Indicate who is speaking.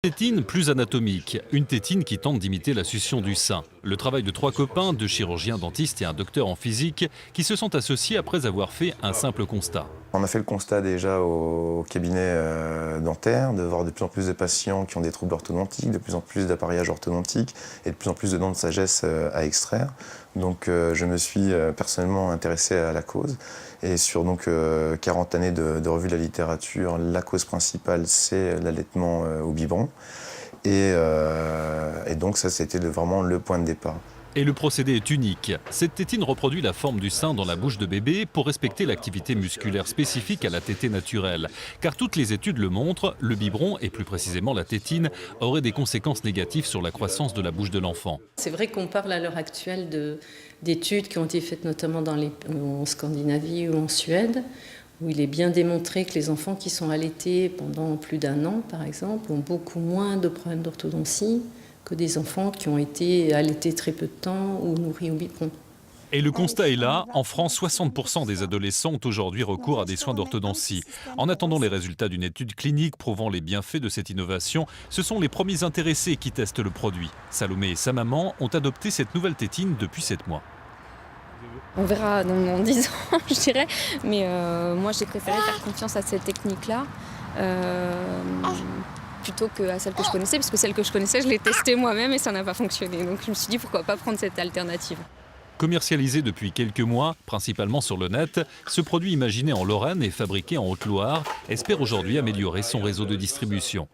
Speaker 1: Tétine plus anatomique, une tétine qui tente d'imiter la succion du sein. Le travail de 3 copains, 2 chirurgiens dentistes et un docteur en physique, qui se sont associés après avoir fait un simple constat.
Speaker 2: On a fait le constat déjà au cabinet dentaire, de voir de plus en plus de patients qui ont des troubles orthodontiques, de plus en plus d'appareillage orthodontique et de plus en plus de dents de sagesse à extraire. Donc je me suis personnellement intéressé à la cause. Et sur 40 années de revue de la littérature, la cause principale c'est l'allaitement au biberon. Et donc ça c'était vraiment le point de départ.
Speaker 1: Et le procédé est unique. Cette tétine reproduit la forme du sein dans la bouche de bébé pour respecter l'activité musculaire spécifique à la tétée naturelle. Car toutes les études le montrent, le biberon, et plus précisément la tétine, aurait des conséquences négatives sur la croissance de la bouche de l'enfant.
Speaker 3: C'est vrai qu'on parle à l'heure actuelle d'études qui ont été faites notamment en Scandinavie ou en Suède, où il est bien démontré que les enfants qui sont allaités pendant plus d'1 an, par exemple, ont beaucoup moins de problèmes d'orthodontie que des enfants qui ont été allaités très peu de temps ou nourris au biberon.
Speaker 1: Et le constat est là, en France, 60% des adolescents ont aujourd'hui recours à des soins d'orthodontie. En attendant les résultats d'une étude clinique prouvant les bienfaits de cette innovation, ce sont les premiers intéressés qui testent le produit. Salomé et sa maman ont adopté cette nouvelle tétine depuis 7 mois.
Speaker 4: On verra dans 10 ans, je dirais. Mais moi, j'ai préféré faire confiance à cette technique-là plutôt qu'à celle que je connaissais, parce que celle que je connaissais, je l'ai testée moi-même et ça n'a pas fonctionné. Donc je me suis dit, pourquoi pas prendre cette alternative.
Speaker 1: Commercialisé depuis quelques mois, principalement sur le net, ce produit imaginé en Lorraine et fabriqué en Haute-Loire espère aujourd'hui améliorer son réseau de distribution.